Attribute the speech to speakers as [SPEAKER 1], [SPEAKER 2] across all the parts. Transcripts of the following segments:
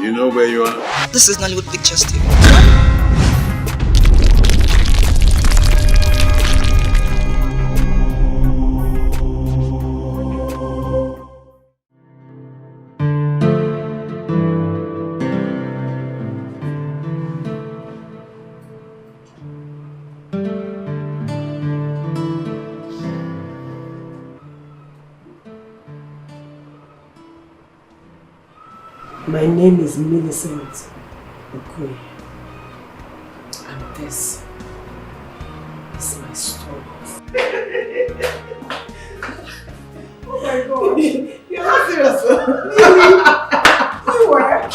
[SPEAKER 1] You know where you are?
[SPEAKER 2] This is Nollywood Pictures TV.
[SPEAKER 3] My name is Millicent Nwokoye, and this is my story.
[SPEAKER 4] Oh my God! You're not serious? You were?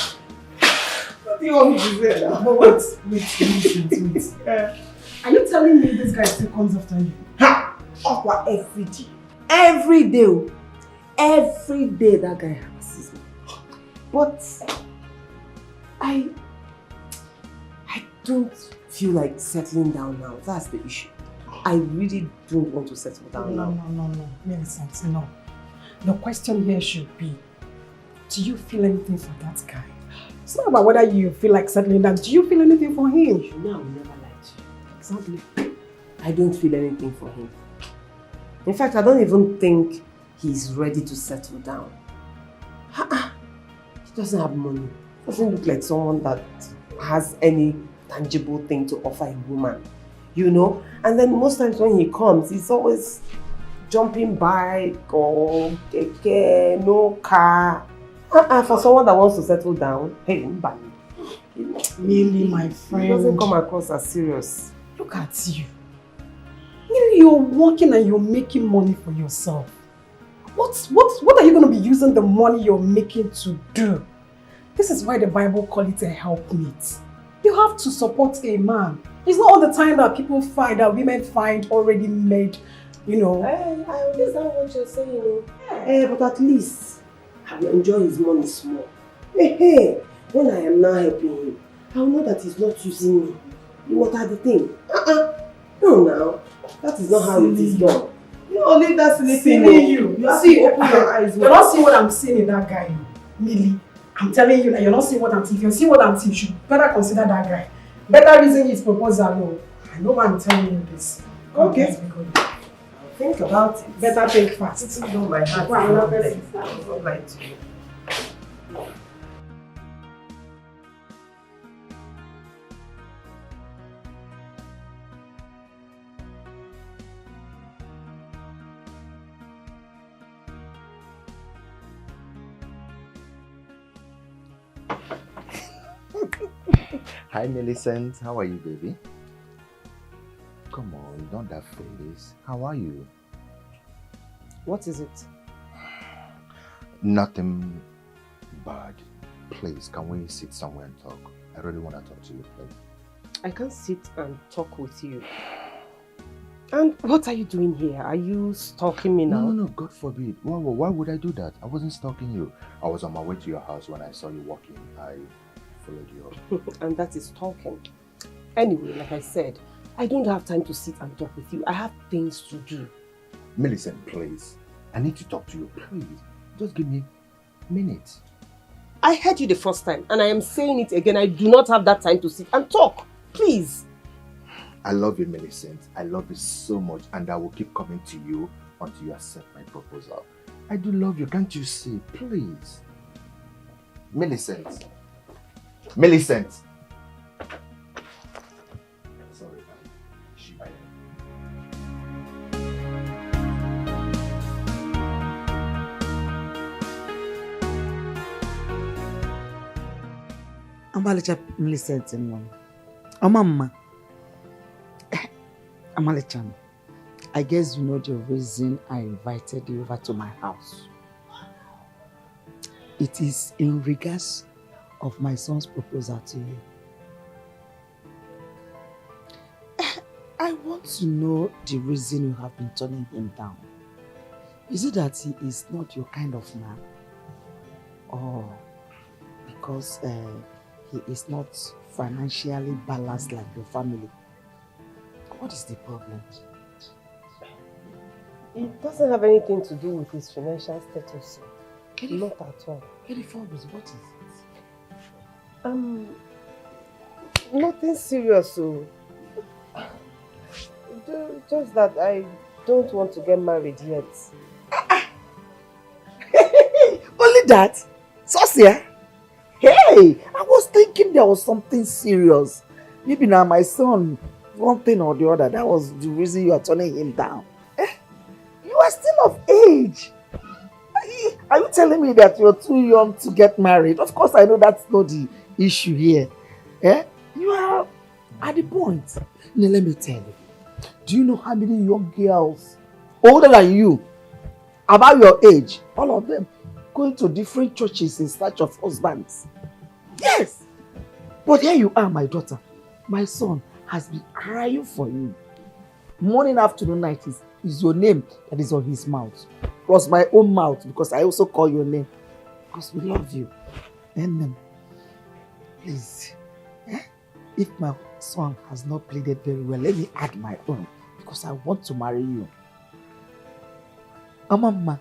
[SPEAKER 4] What do you want me to say now?
[SPEAKER 3] But wait, Millicent, wait. Are you telling me this guy still comes after you?
[SPEAKER 4] Ha!
[SPEAKER 3] Okwa every day. Every day. Every day that guy harasses me. But I don't feel like settling down now. That's the issue. I really don't want to settle down now.
[SPEAKER 5] No. Millicent, no. The question here should be, do you feel anything for that guy? It's not about whether you feel like settling down. Do you feel anything for him?
[SPEAKER 3] You know I will never lie to you. Exactly. I don't feel anything for him. In fact, I don't even think he's ready to settle down. He doesn't have money. Doesn't look like someone that has any tangible thing to offer a woman, you know? And then most times when he comes, he's always jumping bike or Iyke, no car. For someone that wants to settle down, hey,
[SPEAKER 5] Really, my friend.
[SPEAKER 3] He doesn't come across as serious.
[SPEAKER 5] Look at you. You're working and you're making money for yourself. What are you going to be using the money you're making to do? This is why the Bible calls it a helpmeet. You have to support a man. It's not all the time that people find, that women find already made, you know.
[SPEAKER 3] I understand what you're saying, but at least I will enjoy his money small. When I am now helping him, I will know that he's not using me. What are the things? No, now. That is not how it is done. You know, leave that silly thing.
[SPEAKER 5] You
[SPEAKER 3] see, open your eyes.
[SPEAKER 5] You're not seeing what I'm seeing in that guy, Millie. I'm telling you that you're not seeing what I'm seeing. If you see what I'm seeing, you should better consider that guy. Better reason his proposal. No, I know why I'm telling you this.
[SPEAKER 3] Okay. I'll think about it.
[SPEAKER 5] Better think fast.
[SPEAKER 3] It's not my heart.
[SPEAKER 5] Well,
[SPEAKER 3] I'm not lie to you.
[SPEAKER 6] Hi Millicent, how are you, baby? Come on, don't that face. How are you?
[SPEAKER 3] What is it?
[SPEAKER 6] Nothing bad. Please, can we sit somewhere and talk? I really want to talk to you, please.
[SPEAKER 3] I can't sit and talk with you. And what are you doing here? Are you stalking me now?
[SPEAKER 6] No, God forbid. Why would I do that? I wasn't stalking you. I was on my way to your house when I saw you walking. I followed you up.
[SPEAKER 3] And that is talking. Anyway, like I said, I don't have time to sit and talk with you. I have things to do.
[SPEAKER 6] Millicent, please. I need to talk to you. Please. Just give me a minute.
[SPEAKER 3] I heard you the first time and I am saying it again. I do not have that time to sit and talk. Please.
[SPEAKER 6] I love you, Millicent. I love you so much and I will keep coming to you until you accept my proposal. I do love you. Can't you see? Please. Millicent. Millicent. Sorry,
[SPEAKER 7] Amalicha Millicent mom. Mama. Amalicha, I guess you know the reason I invited you over to my house. It is in regards of my son's proposal to you. I want to know the reason you have been turning him down. Is it that he is not your kind of man? Or because he is not financially balanced like your family? What is the problem?
[SPEAKER 3] It doesn't have anything to do with his financial status. Not at all.
[SPEAKER 7] What is it?
[SPEAKER 3] Nothing serious, so just that I don't want to get married yet.
[SPEAKER 7] Only that? Sosia? Hey, I was thinking there was something serious. Maybe now my son, one thing or the other, that was the reason you are turning him down. You are still of age. Are you telling me that you're too young to get married? Of course, I know that's not the issue here. You are at the point. Now, let me tell you. Do you know how many young girls older than you, about your age, all of them going to different churches in search of husbands? Yes. But here you are, my daughter. My son has been crying for you. Morning, afternoon, night is your name that is on his mouth. Plus my own mouth, because I also call your name. Because we love you. And please, if my son has not played it very well, let me add my own. Because I want to marry you. Amama.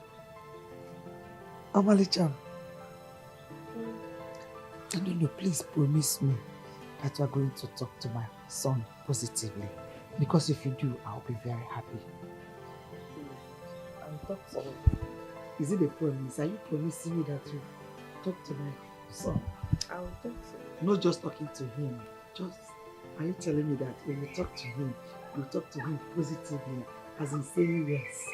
[SPEAKER 7] Amalichan. No, please promise me that you are going to talk to my son positively. Because if you do, I'll be very happy.
[SPEAKER 3] I'll talk to him.
[SPEAKER 7] Is it a promise? Are you promising me that you talk to my son?
[SPEAKER 3] I'll talk to him.
[SPEAKER 7] Not just talking to him. Just, are you telling me that when you talk to him, you talk to him positively, as in saying yes?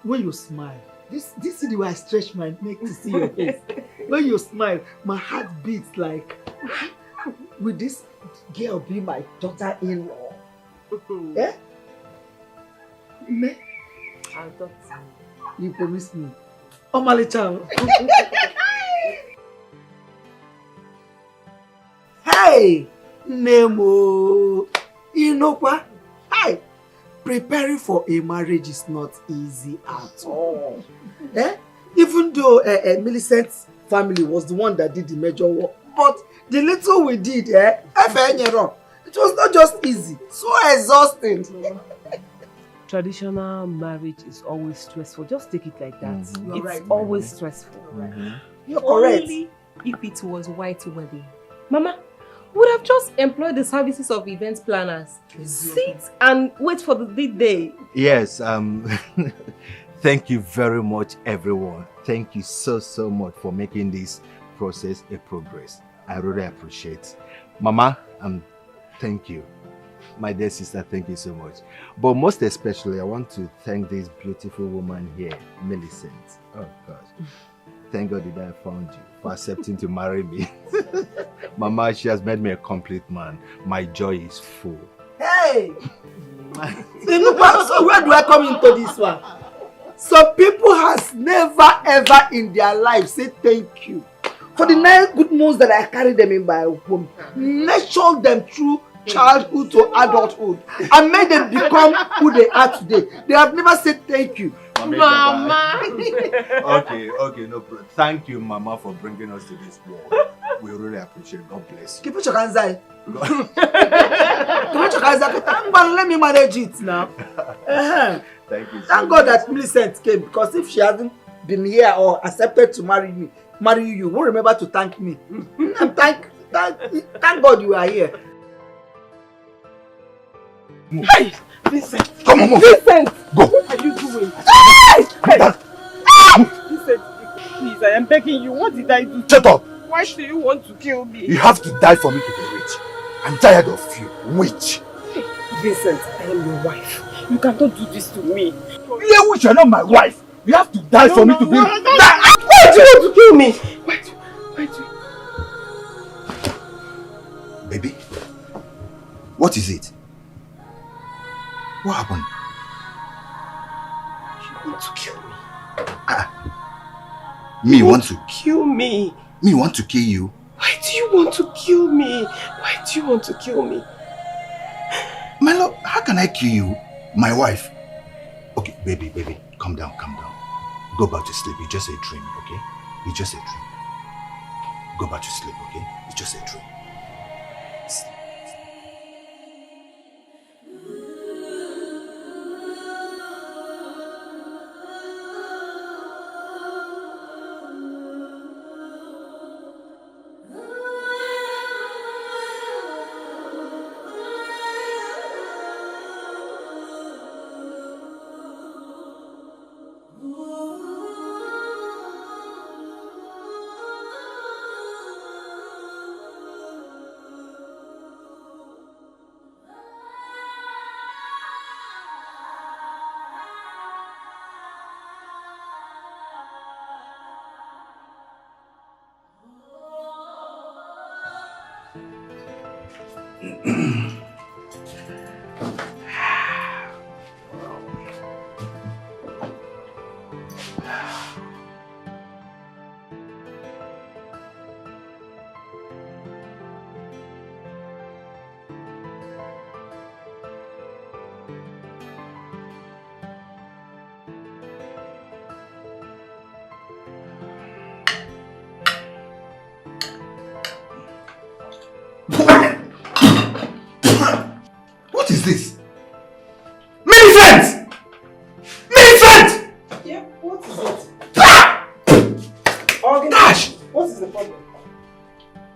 [SPEAKER 7] When you smile, this is the way I stretch my neck to see your face. When you smile, my heart beats like, will this girl be my daughter-in-law? Eh?
[SPEAKER 3] I'll talk to him.
[SPEAKER 7] You promise me. Oh, Malichan. Hey! Nemo! You know what? Hi! Preparing for a marriage is not easy at all. Even though Millicent's family was the one that did the major work, but the little we did, it was not just easy, so exhausting.
[SPEAKER 3] Traditional marriage is always stressful. Just take it like that.
[SPEAKER 7] Mm-hmm.
[SPEAKER 3] It's
[SPEAKER 7] right,
[SPEAKER 3] always stressful.
[SPEAKER 7] Mm-hmm. You're correct.
[SPEAKER 1] Only if it was white wedding. Mama would have just employed the services of event planners. Sit and wait for the big day.
[SPEAKER 6] Yes, thank you very much, everyone. Thank you so much for making this process a progress. I really appreciate it. Mama, thank you. My dear sister, thank you so much. But most especially, I want to thank this beautiful woman here, Millicent. Oh gosh. Thank God that I found you for accepting to marry me. Mama, she has made me a complete man. My joy is full.
[SPEAKER 7] Hey! So where do I come into this one? Some people has never ever in their life said thank you for the 9 good months that I carried them in my womb, nurtured them through childhood to adulthood, and made them become who they are today. They have never said thank you.
[SPEAKER 1] Mama!
[SPEAKER 6] Okay, no problem. Thank you, Mama, for bringing us to this world. We really appreciate it. God bless you.
[SPEAKER 7] Keep your hands high. Let me manage it now.
[SPEAKER 6] Thank you.
[SPEAKER 7] Thank God that Millicent came, because if she hadn't been here or accepted to marry you, you won't remember to thank me. Thank God you are here.
[SPEAKER 3] Hey! Vincent!
[SPEAKER 6] Come on, Mofe!
[SPEAKER 3] Vincent!
[SPEAKER 6] Go!
[SPEAKER 3] What are you doing?
[SPEAKER 6] Hey!
[SPEAKER 3] Vincent, please, I am begging you. What did I do?
[SPEAKER 6] Shut up!
[SPEAKER 3] Why do you want to kill me?
[SPEAKER 6] You have to die for me to be rich. I'm tired of you, witch.
[SPEAKER 3] Vincent, I am your wife. You cannot do this to me.
[SPEAKER 6] You witch, you're not my wife. You have to die for me to be rich.
[SPEAKER 3] Why do you want to kill me? Why do
[SPEAKER 6] Baby, what is it? What happened?
[SPEAKER 3] you want to kill me?
[SPEAKER 6] Me want to
[SPEAKER 3] kill me?
[SPEAKER 6] Me want to kill you?
[SPEAKER 3] Why do you want to kill me? Why do you want to kill me?
[SPEAKER 6] My love, how can I kill you? My wife? Okay, baby, calm down. Go back to sleep. It's just a dream, okay? It's just a dream. Go back to sleep, okay? It's just a dream. Sleep. What is this? Millicent! Millicent!
[SPEAKER 3] Yeah, what is it?
[SPEAKER 6] Dash!
[SPEAKER 3] What is the problem?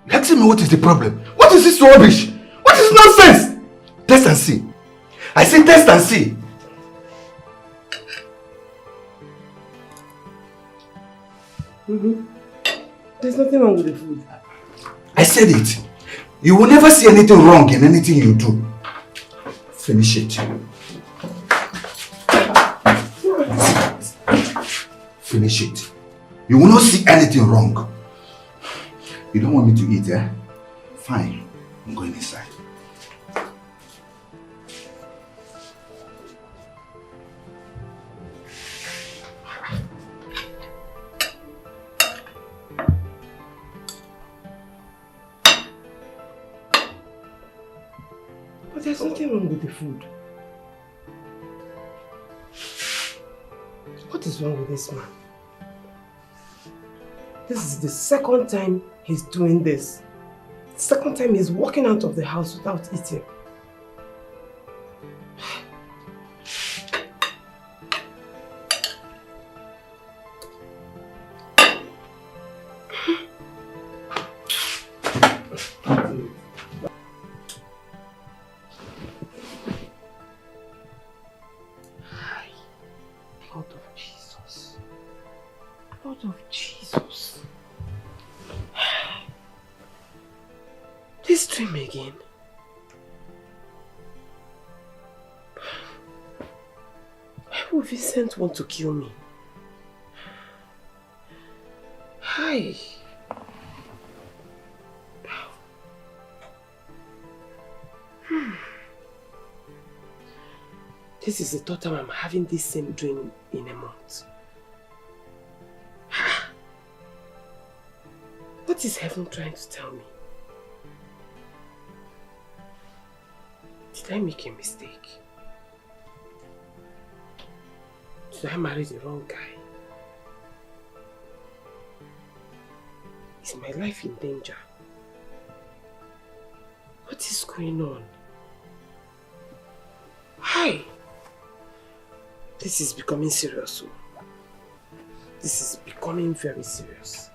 [SPEAKER 6] You're asking me what is the problem? What is this rubbish? What is nonsense? Test and see. I say test and see.
[SPEAKER 3] There's nothing wrong with the food.
[SPEAKER 6] I said it. You will never see anything wrong in anything you do. Finish it. Finish it. You will not see anything wrong. You don't want me to eat, eh? Fine. I'm going inside.
[SPEAKER 3] But there's nothing wrong with the food. What is wrong with this man? This is the second time he's doing this. The second time he's walking out of the house without eating. Again. Why would Vincent want to kill me? Hi. This is the third time I'm having this same dream in a month. What is heaven trying to tell me? Did I make a mistake? Did I marry the wrong guy? Is my life in danger? What is going on? Hi! This is becoming serious. This is becoming very serious.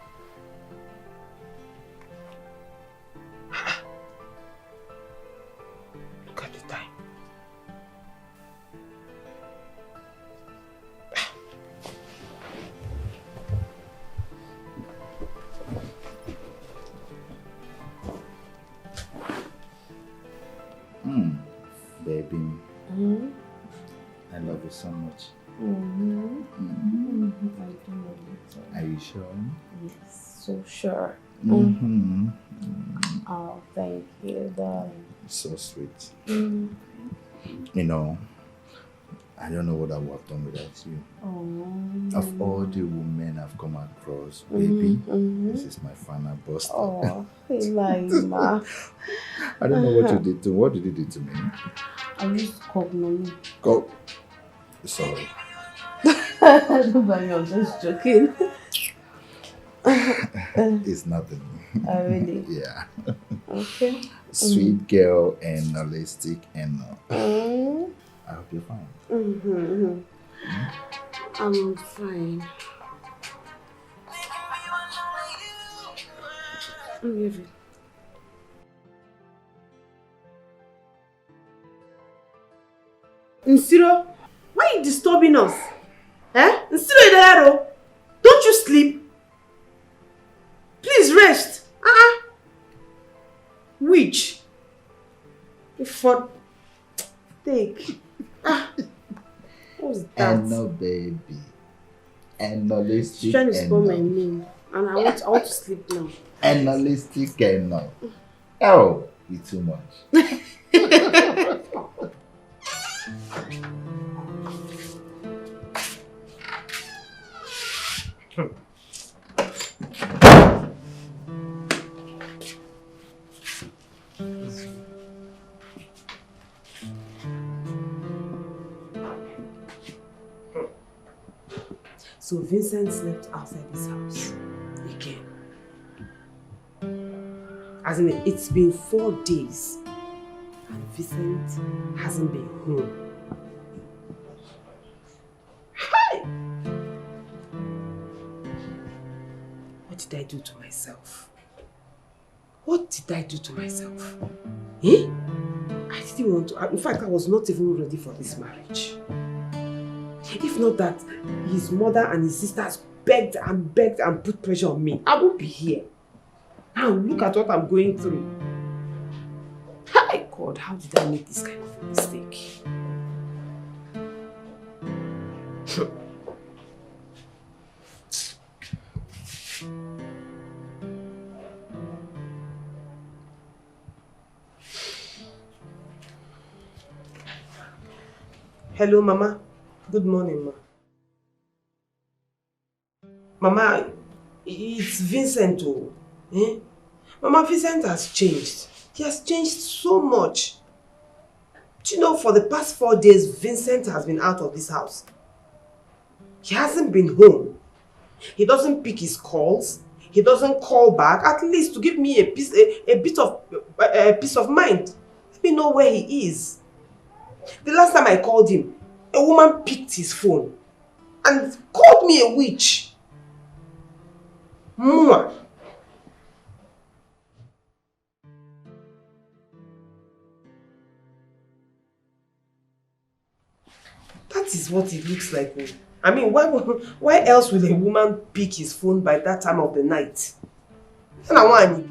[SPEAKER 3] Look at the time.
[SPEAKER 6] Baby, I love you so much.
[SPEAKER 2] I do love you.
[SPEAKER 6] Are you sure?
[SPEAKER 2] Yes, so sure. Oh, thank you, darling.
[SPEAKER 6] So sweet. You know, I don't know what I would have done without you. Of all the women I've come across, baby, this is my final bust.
[SPEAKER 2] Oh, Lima.
[SPEAKER 6] I don't know what you did to. What did you do to me?
[SPEAKER 2] I used cognomen.
[SPEAKER 6] Go. Sorry.
[SPEAKER 2] Don't worry, I'm just joking.
[SPEAKER 6] It's nothing.
[SPEAKER 2] Oh, really?
[SPEAKER 6] Yeah.
[SPEAKER 2] Okay.
[SPEAKER 6] Sweet girl and holistic and I hope you're fine.
[SPEAKER 2] I'm fine. I'm leaving.
[SPEAKER 5] Nsiro, why are you disturbing us? Nsiro Idayaro, don't you sleep? Please rest. Which? For take. What's that?
[SPEAKER 6] And no baby. And holistic.
[SPEAKER 5] She's trying to spell my name. And I want to sleep now.
[SPEAKER 6] And holistic and no. Oh, it's too much.
[SPEAKER 3] So Vincent slept outside his house again. As in, it's been 4 days and Vincent hasn't been home. Hi! What did I do to myself? What did I do to myself? Eh? I didn't want to. In fact, I was not even ready for this marriage. If not that his mother and his sisters begged and put pressure on me, I won't be here. Now look at what I'm going through. Hi God, how did I make this kind of a mistake? Hello, Mama. Good morning, Ma. Mama, it's Vincent. Oh. Eh? Mama, Vincent has changed. He has changed so much. Do you know, for the past 4 days, Vincent has been out of this house. He hasn't been home. He doesn't pick his calls. He doesn't call back, at least to give me a bit of peace of mind. Let me know where he is. The last time I called him, a woman picked his phone and called me a witch. Nouah. That is what it looks like. I mean, why else will a woman pick his phone by that time of the night? And I want.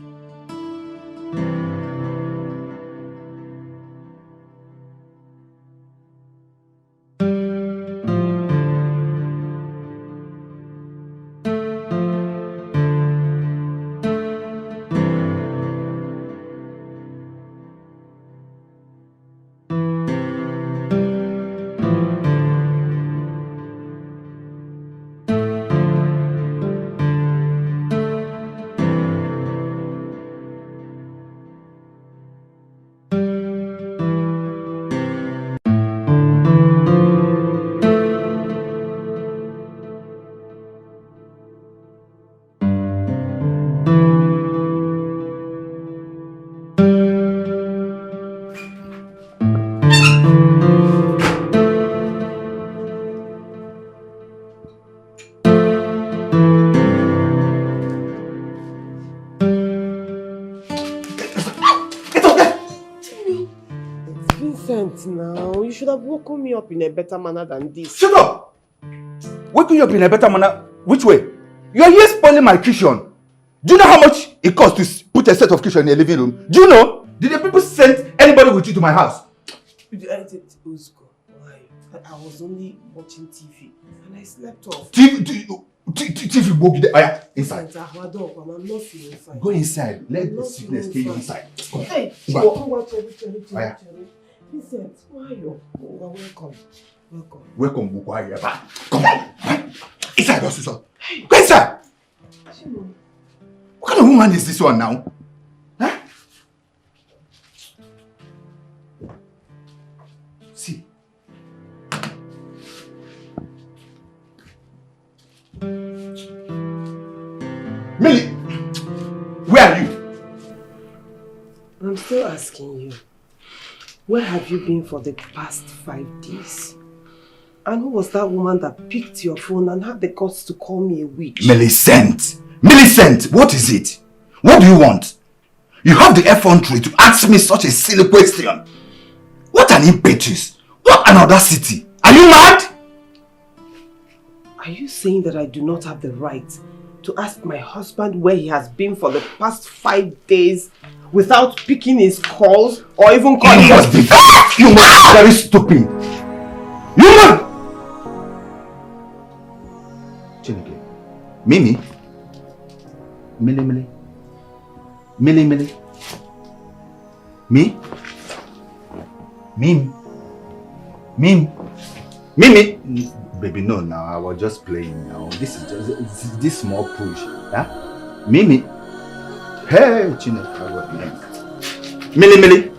[SPEAKER 3] Now, you should have woken me up in a better manner than this.
[SPEAKER 8] Shut up! Waking you up in a better manner? Which way? You're here spoiling my kitchen. Do you know how much it costs to put a set of kitchen in a living room? Do you know? Did the people send anybody with you to my house?
[SPEAKER 3] Ugezu, why? I was only watching TV and I slept off.
[SPEAKER 8] TV, go there. Oh yeah, inside.
[SPEAKER 3] I'm not feeling fine.
[SPEAKER 8] Go inside. Let the sickness kill you inside. Come on.
[SPEAKER 3] Hey,
[SPEAKER 8] go
[SPEAKER 3] back. Vincent, why you? Welcome.
[SPEAKER 8] Welcome, Nwokoye. Come on. Inside, Osita. Go inside. What kind of woman is this one now? Huh? See. Millie, where are you?
[SPEAKER 3] I'm still asking you. Where have you been for the past 5 days? And who was that woman that picked your phone and had the guts to call me a witch?
[SPEAKER 8] Millicent! Millicent! What is it? What do you want? You have the effrontery to ask me such a silly question. What an impetus! What an audacity! Are you mad?
[SPEAKER 3] Are you saying that I do not have the right to ask my husband where he has been for the past 5 days without picking his calls or even calling
[SPEAKER 8] You must be very stupid. You must... Chineke. Mimi. Millie. Me? Me? Baby, no, now I was just playing now. This is just this small push. Huh? Mimi. Hey, Chinedu. Millie.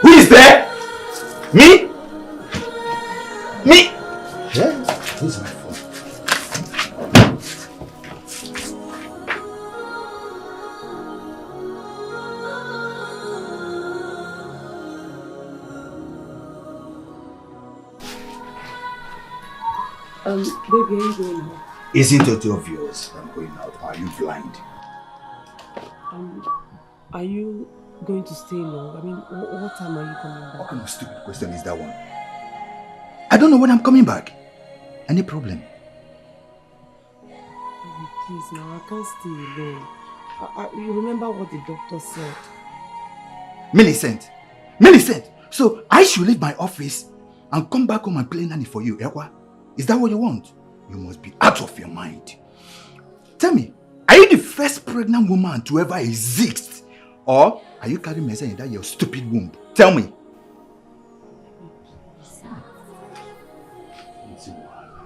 [SPEAKER 8] Who is there? Me? Yeah, who's my phone?
[SPEAKER 1] Baby, are you going out?
[SPEAKER 8] Isn't it obvious I'm going out? Or are you blind?
[SPEAKER 1] Are you going to stay long? I mean, what time are you coming back?
[SPEAKER 8] What kind of stupid question is that one? I don't know when I'm coming back. Any problem?
[SPEAKER 1] Baby, please now, I can't stay alone. You remember what the doctor said?
[SPEAKER 8] Millicent! So I should leave my office and come back home and play nanny for you, Ekwa? Is that what you want? You must be out of your mind. Tell me, are you the first pregnant woman to ever exist? Or are you carrying medicine in that your stupid womb? Tell me.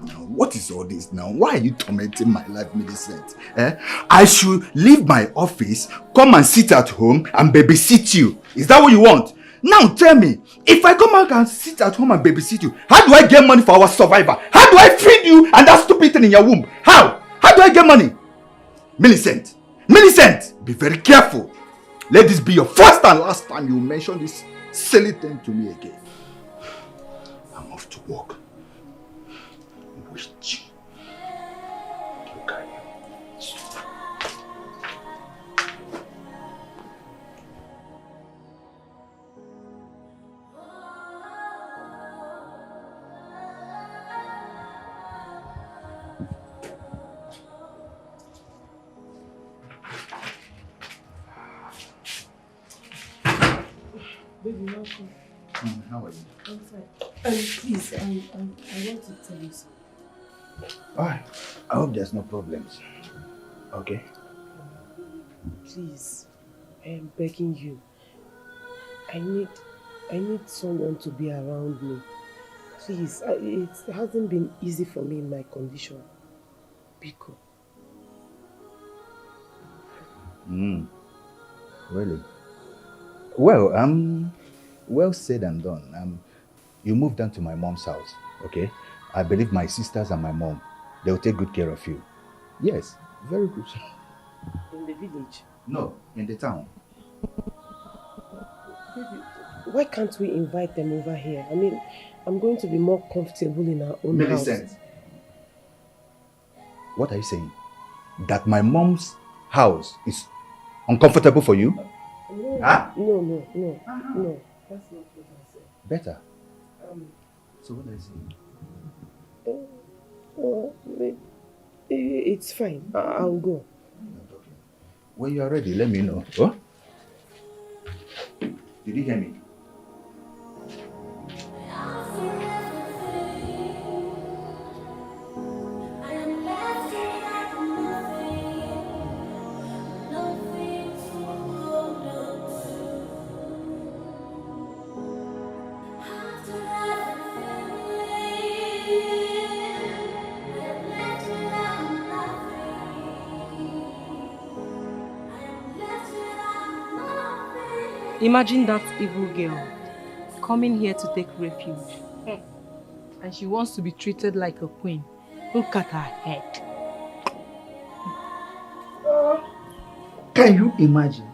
[SPEAKER 8] Now, what is all this now? Why are you tormenting my life, Millicent? I should leave my office, come and sit at home and babysit you. Is that what you want? Now tell me, if I come back and sit at home and babysit you, how do I get money for our survivor? How do I feed you and that stupid thing in your womb? How? How do I get money? Millicent, be very careful. Let this be your first and last time you mention this silly thing to me again. I'm off to work. Witch. Okay.
[SPEAKER 1] Baby, welcome.
[SPEAKER 8] How are you?
[SPEAKER 1] I'm fine. Please, I want to tell you something.
[SPEAKER 8] Alright. I hope there's no problems. Okay?
[SPEAKER 1] Please, I am begging you. I need someone to be around me. Please, it hasn't been easy for me in my condition. Biko.
[SPEAKER 8] Really? Well, well said and done. You moved down to my mom's house, okay? I believe my sisters and my mom, they'll take good care of you. Yes, very good.
[SPEAKER 1] In the village?
[SPEAKER 8] No, in the town.
[SPEAKER 1] Baby, why can't we invite them over here? I mean, I'm going to be more comfortable in our own
[SPEAKER 8] Millicent,
[SPEAKER 1] house.
[SPEAKER 8] what are you saying? That my mom's house is uncomfortable for you?
[SPEAKER 1] No,
[SPEAKER 8] huh?
[SPEAKER 1] No. That's not what I said.
[SPEAKER 8] Better. So what are you saying?
[SPEAKER 1] It's fine. I'll go.
[SPEAKER 8] When you are ready, let me know. Oh? Did you hear me?
[SPEAKER 1] Imagine that evil girl coming here to take refuge. And she wants to be treated like a queen. Look at her head.
[SPEAKER 7] Can you imagine?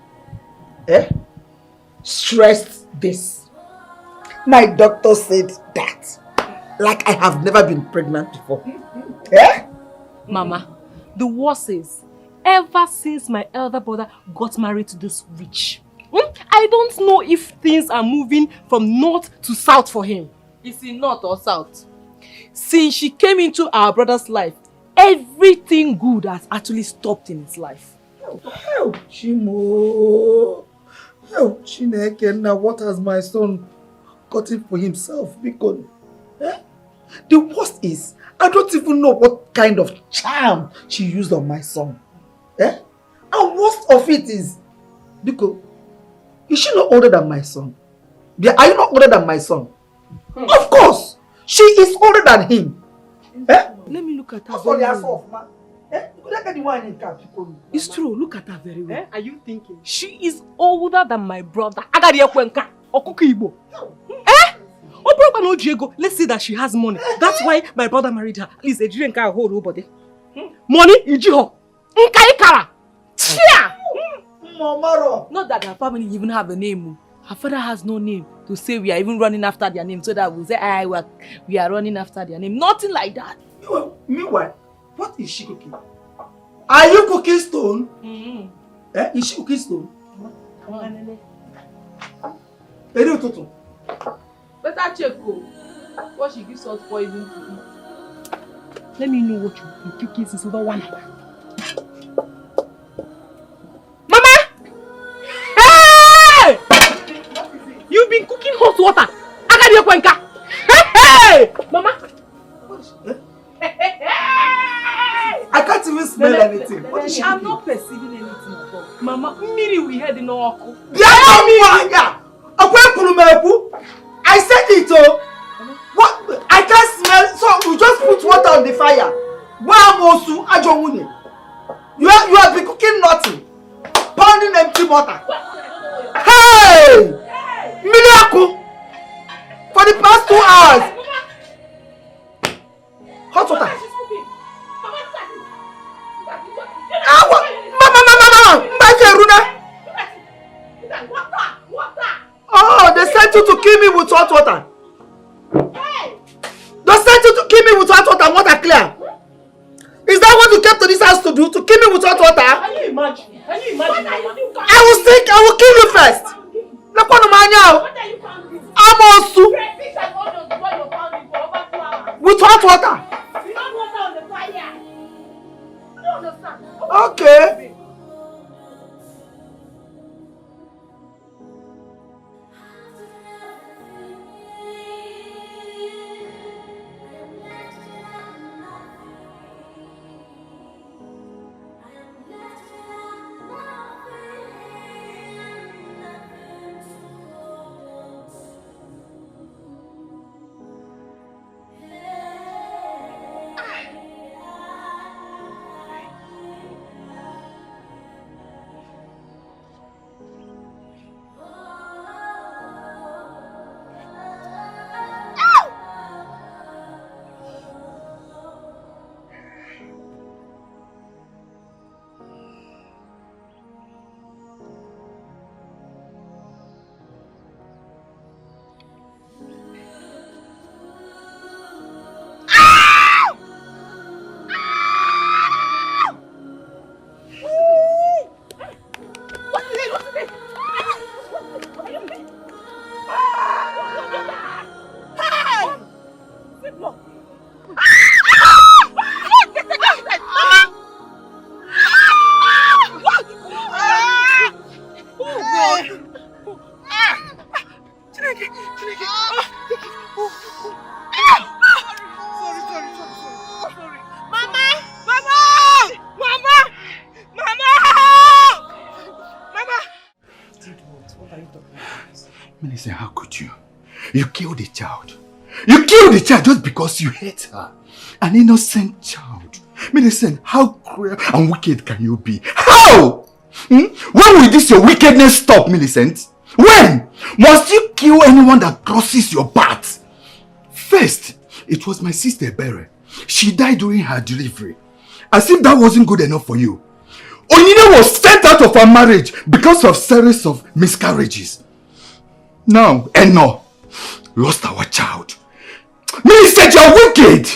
[SPEAKER 7] Stressed this. My doctor said that. Like I have never been pregnant before.
[SPEAKER 1] Mama, the worst is, ever since my elder brother got married to this witch, I don't know if things are moving from north to south for him.
[SPEAKER 2] Is he north or south? Since she came into our brother's life, everything good has actually stopped in his life.
[SPEAKER 7] Oh, Chimo. Oh, Chineke, now what has my son gotten for himself? Because the worst is, I don't even know what kind of charm she used on my son. And worst of it is,
[SPEAKER 9] Biko, is she not older than my son? Are you not older than my son? Of course! She is older than him.
[SPEAKER 2] Let me look at her.
[SPEAKER 5] It's true. Look at her very well.
[SPEAKER 2] Are you thinking? She is older than my brother. Let's say that she has money. That's why my brother married her. At least Nigerian can't hold nobody. Money, Ejiofor. Not that her family even have a name. Her father has no name to say we are even running after their name, so that we'll say, we are running after their name. Nothing like that.
[SPEAKER 9] Meanwhile, what is she cooking? Are you cooking stone? Is she cooking stone?
[SPEAKER 2] Better check what she gives us poison to eat. Let me know what you've been cooking since over 1 hour. Mama! Hey! You've been cooking hot water. Hey! Mama!
[SPEAKER 9] I can't even smell anything. What is she
[SPEAKER 2] I'm not perceiving anything at all. Mama, we heard the Nwokoye.
[SPEAKER 9] I said it, oh! What? I can't smell, so we just put water on the fire. You have been cooking nothing. Pounding empty water. Hey! Miracle! For the past 2 hours. Hot water. Oh, they sent you to kill me with hot water. They sent you to kill me with hot water and water clear. Is that what you came to this house to do? To kill me with hot water?
[SPEAKER 2] Can you imagine? I
[SPEAKER 9] will kill you first. What are you pounding? With hot water.
[SPEAKER 2] You don't water on the fire. I don't understand.
[SPEAKER 9] Okay.
[SPEAKER 8] Millicent, how could you? You killed a child. You killed a child just because you hate her. An innocent child. Millicent, how cruel and wicked can you be? How? When will this your wickedness stop, Millicent? When? Must you kill anyone that crosses your path? First, it was my sister Bere. She died during her delivery. As if that wasn't good enough for you. Onyine was sent out of her marriage because of series of miscarriages. Now, Eno lost our child. Millicent, you're wicked!